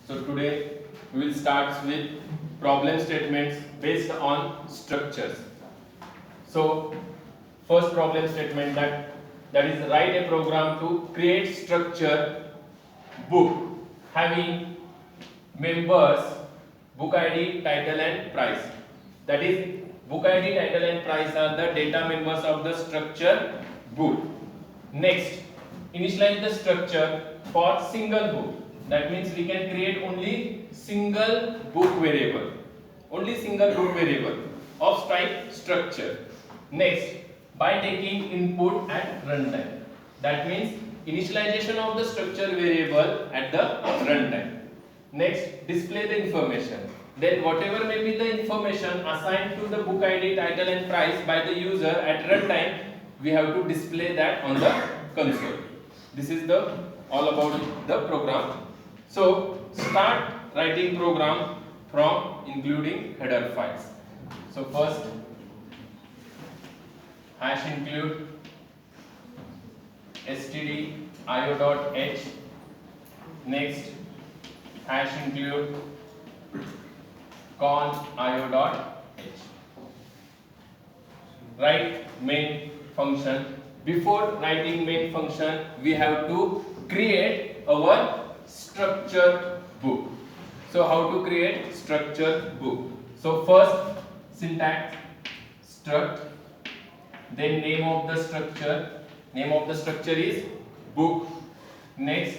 So today we will start with problem statements based on structures. So first problem statement that is write a program to create structure book having members, book ID, title and price. That is book ID, title and price are the data members of the structure book. Next, initialize the structure for single book. That means we can create only single book variable. Only single book variable of type structure. Next, by taking input at runtime. That means initialization of the structure variable at the runtime. Next, display the information. Then whatever may be the information assigned to the book ID, title and price by the user at runtime, we have to display that on the console. This is the all about the program. So start writing program from including header files. So first hash include stdio.h. Next hash include con.io.h. Write main function. Before writing main function, we have to create our structure book. So how to create structure book? So first syntax struct, then name of the structure. Name of the structure is book. Next,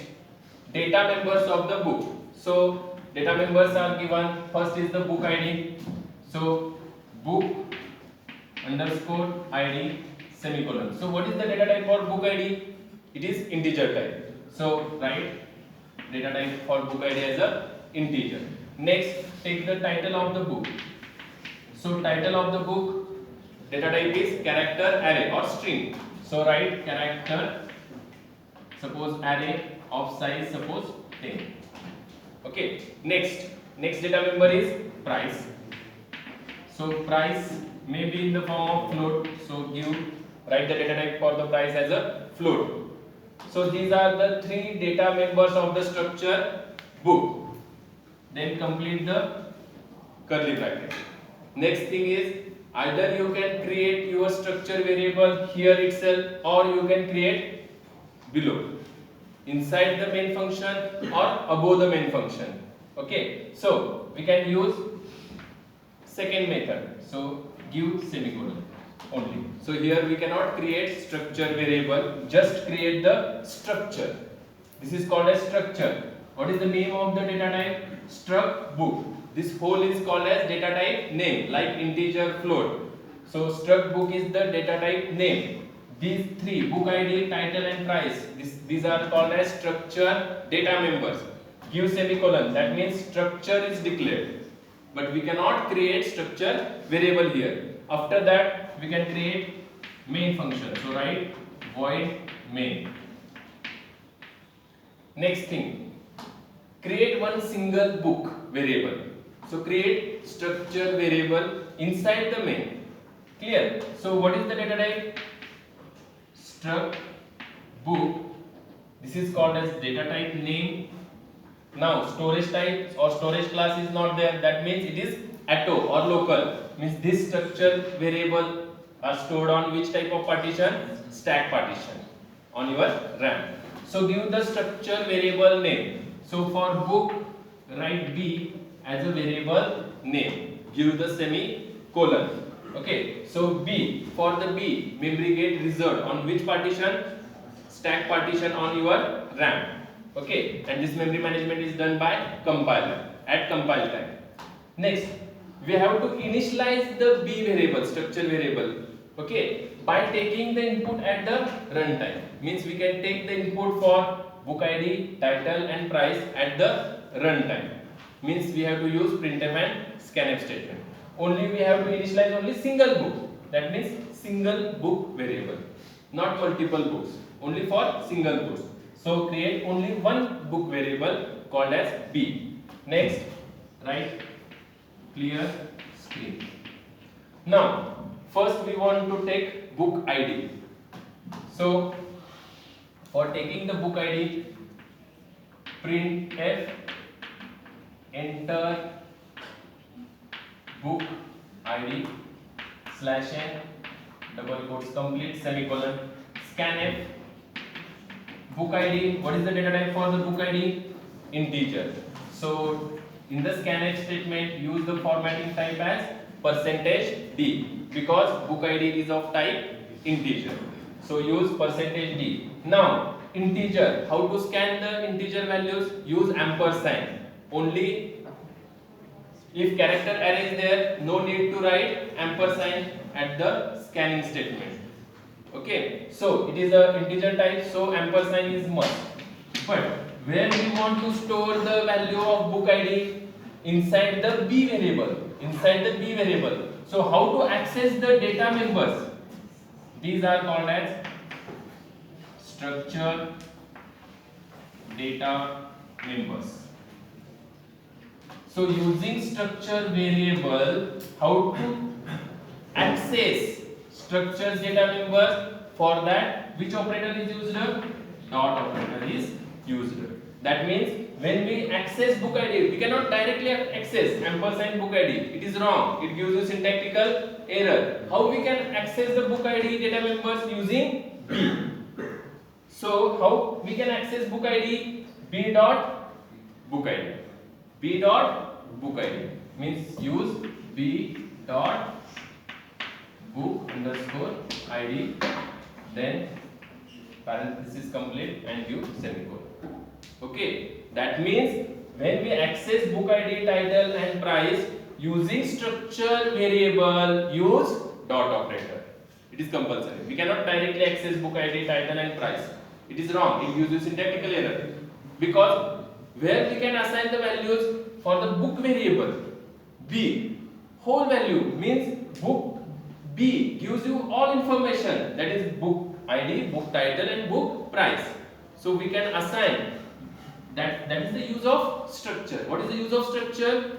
data members of the book. So data members are given. First is the book ID. So book underscore ID semicolon. So what is the data type for book ID? It is integer type. So write data type for book ID as a integer. Next, take the title of the book. So title of the book data type is character array or string. So write character, suppose array of size suppose 10. Okay. Next data member is price. So price may be in the form of float. So write the data type for the price as a float. So these are the three data members of the structure book. Then complete the curly bracket. Next thing is either you can create your structure variable here itself or you can create below inside the main function or above the main function. Okay, so we can use second method. So give semicolon only. So here we cannot create structure variable, just create the structure. This is called as structure. What is the name of the data type? Struct book. This whole is called as data type name, like integer, float. So struct book is the data type name. These three, book ID, title and price, these are called as structure data members. Give semicolon, that means structure is declared. But we cannot create structure variable here. After that, we can create main function. So write void main. Next thing, create one single book variable. So create structure variable inside the main. Clear? So what is the data type? Struct book. This is called as data type name. Now storage type or storage class is not there. That means it is atto or local. Means this structure variable are stored on which type of partition? Stack partition on your RAM. So give the structure variable name. So for book, write B as a variable name. Give the semicolon. Okay. So B, for the B, memory get reserved on which partition? Stack partition on your RAM. Okay. And this memory management is done by compiler at compile time. Next, we have to initialize the B variable, structure variable. Okay. By taking the input at the runtime. Means we can take the input for book ID, title and price at the runtime. Means we have to use printf and scanf statement. Only we have to initialize only single book. That means single book variable, not multiple books. Only for single books. So create only one book variable called as B. Next, write clear screen. Now, first we want to take book ID. So for taking the book ID, printf enter book ID slash n double quotes complete semicolon scanf book ID. What is the data type for the book ID? Integer. So in the scanf statement, use the formatting type as %d because book ID is of type integer. So use %d. Now integer, how to scan the integer values? Use ampersand. Only if character array is there, no need to write ampersand at the scanning statement. Okay, so it is a integer type, so ampersand is must. But where we want to store the value of book ID? Inside the b variable. Inside the b variable. So how to access the data members? These are called as structure data members. So using structure variable, how to access structures data members? For that, which operator is used? Dot operator is used. That means when we access book ID, we cannot directly access ampersand book ID. It is wrong. It gives you syntactical error. How we can access the book ID data members? Using b. So how we can access book ID? B dot book ID. B dot book ID means use b dot book underscore ID, then parenthesis complete and give semicolon. Okay, that means when we access book ID, title and price using structure variable, use dot operator. It is compulsory. We cannot directly access book ID, title and price. It is wrong. It gives you syntactical error. Because where we can assign the values for the book variable, B, whole value means book B gives you all information, that is book ID, book title and book price. So we can assign that is the use of structure. What is the use of structure?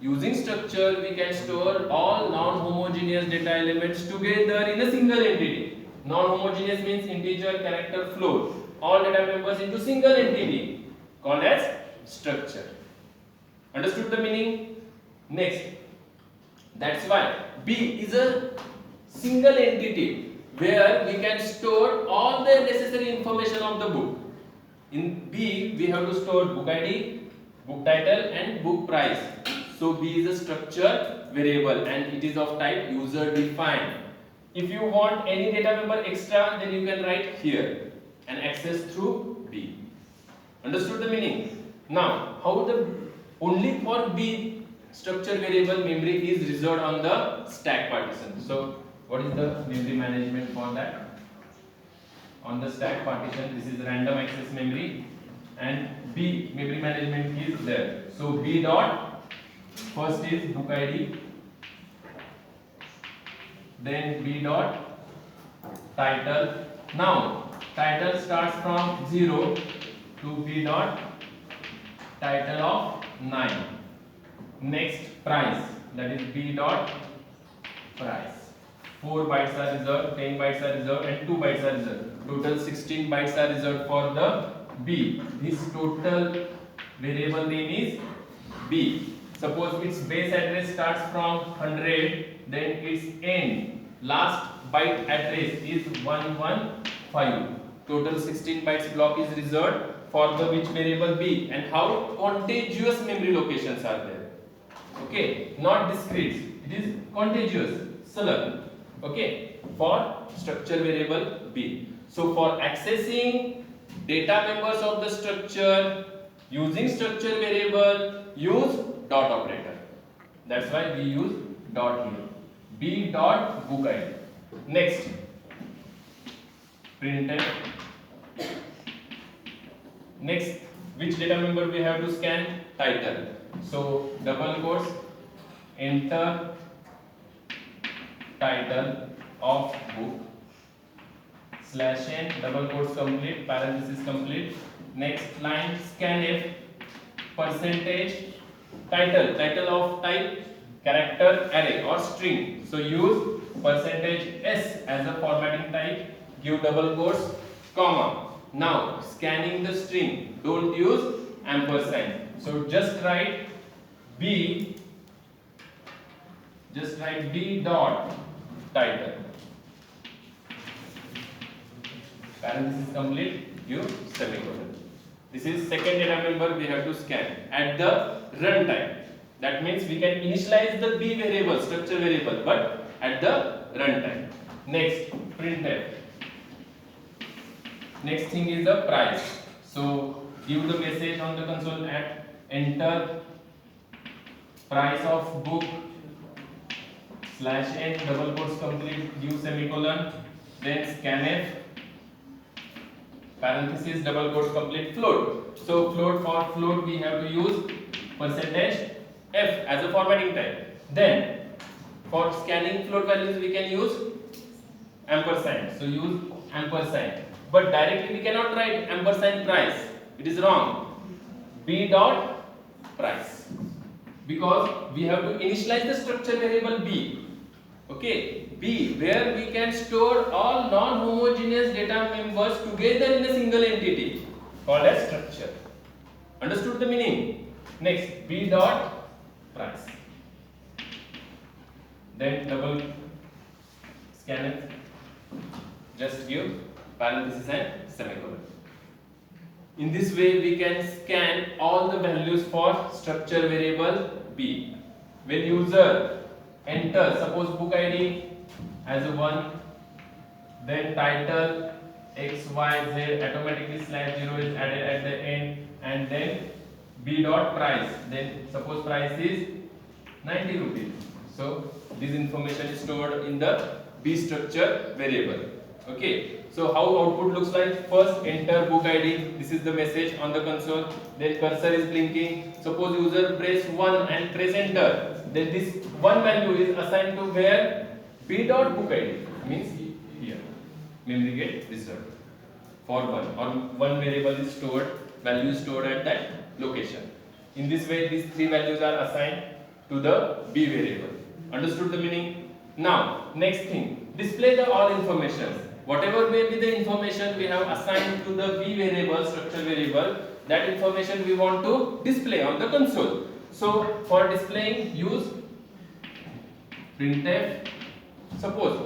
Using structure we can store all non-homogeneous data elements together in a single entity. Non-homogeneous means integer, character, float. All data members into single entity called as structure. Understood the meaning? Next, that's why B is a single entity where we can store all the necessary information of the book. In B, we have to store book ID, book title and book price. So B is a structure variable and it is of type user defined. If you want any data member extra, then you can write here and access through B. Understood the meaning? Now, how the only for B structure variable memory is reserved on the stack partition. So what is the memory management for that? On the stack partition, this is random access memory and B memory management is there. So B dot first is book ID, then B dot title. Now title starts from 0 to B dot title of 9. Next price, that is B dot price. 4 bytes are reserved, 10 bytes are reserved and 2 bytes are reserved. Total 16 bytes are reserved for the B. This total variable name is B. Suppose its base address starts from 100, then its end last byte address is 115. Total 16 bytes block is reserved for the which variable B, and how contiguous memory locations are there. Okay, not discrete, it is contiguous, salab. Okay, for structure variable B. So for accessing data members of the structure using structure variable, use dot operator. That's why we use dot here. B dot book ID. Next, printf. Next, which data member we have to scan? Title. So double quotes, enter title of book slash n double quotes complete, parenthesis complete. Next line, scanf percentage title of type character array or string. So use percentage s as a formatting type, give double quotes, comma. Now scanning the string, don't use ampersand. So just write B, just write B dot title. Parenthesis complete, give semicolon. This is second data member we have to scan at the runtime. That means we can initialize the B variable, structure variable, but at the runtime. Next, printf. Next thing is the price. So give the message on the console at enter price of book /n double quotes complete, give semicolon, then scanf parenthesis double quotes complete float. So float we have to use percentage %f as a formatting type. Then for scanning float values we can use ampersand. So use ampersand. But directly we cannot write ampersand price. It is wrong. B dot price. Because we have to initialize the structure variable B. Okay, B, where we can store all non-homogeneous data members together in a single entity called as structure. Understood the meaning? Next, B dot price. Then double scan it. Just give parenthesis and semicolon. In this way, we can scan all the values for structure variable B. When user enter, suppose book ID as a 1, then title XYZ, automatically /0 is added at the end, and then B dot price. Then suppose price is 90 rupees. So this information is stored in the B structure variable. Okay, so how output looks like? First enter book ID, this is the message on the console, then cursor is blinking. Suppose user press 1 and press enter, then this one value is assigned to where? B dot book ID, means here memory get reserved for 1, or one variable is stored, value is stored at that location. In this way these three values are assigned to the B variable. Understood the meaning? Now next thing, display the all information. Whatever may be the information we have assigned to the B variable, structure variable, that information we want to display on the console. So for displaying, use printf. Suppose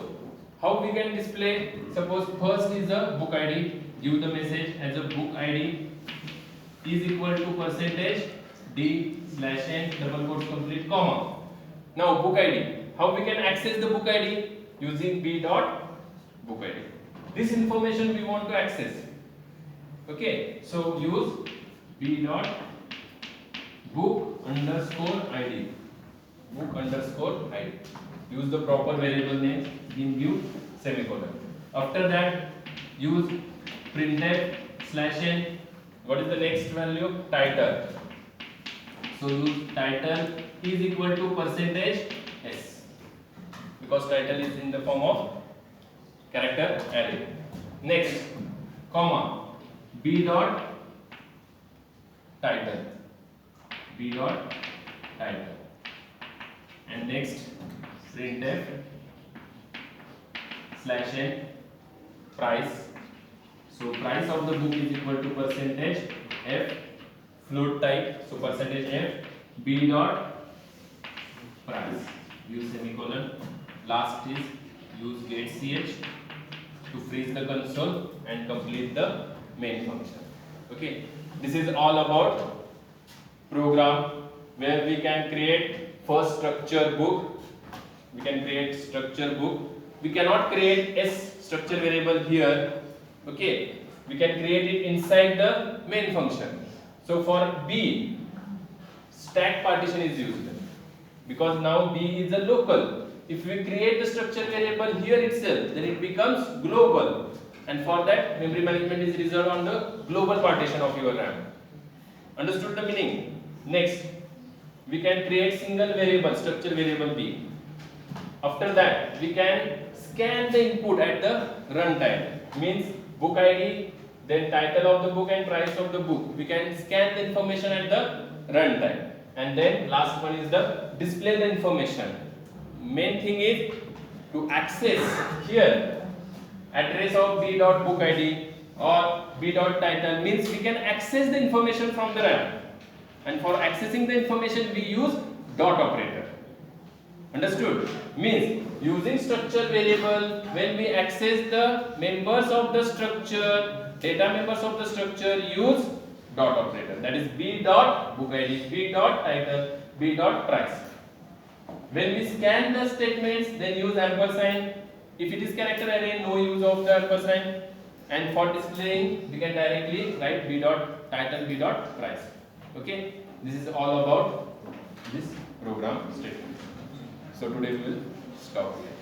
how we can display, suppose first is the book ID, give the message as a book ID is equal to percentage d/n double quotes complete comma. Now book ID, how we can access the book ID? Using B dot book ID. This information we want to access. Okay, so use B dot book underscore ID. Book underscore ID. Use the proper variable name, then give semicolon. After that, use printf /n. What is the next value? Title. So use title is equal to percentage %s, because title is in the form of character array. Next, comma, B dot title. B dot title. And next, printf /n price. So price of the book is equal to percentage %f, float type, so percentage %f, B dot price. Use semicolon. Last is use getch to freeze the console and complete the main function. Okay, this is all about program where we can create first structure book. We can create structure book. We cannot create S structure variable here. Okay, we can create it inside the main function. So for B, stack partition is used because now B is a local. If we create the structure variable here itself, then it becomes global, and for that memory management is reserved on the global partition of your RAM. Understood the meaning? Next, we can create single variable, structure variable B. After that, we can scan the input at the runtime, means book ID, then title of the book and price of the book. We can scan the information at the runtime, and then last one is the display the information. Main thing is to access here address of B dot book ID or B dot title, means we can access the information from the RAM. and for accessing the information we use dot operator. Understood? Means using structure variable, when we access the members of the structure, data members of the structure, use dot operator. That is b dot book ID, b dot title, b dot price. When we scan the statements, then use ampersand. If it is character array, no use of the ampersand. And for displaying, we can directly write b dot title, b dot price. Okay, this is all about this program statement. So today we will stop here.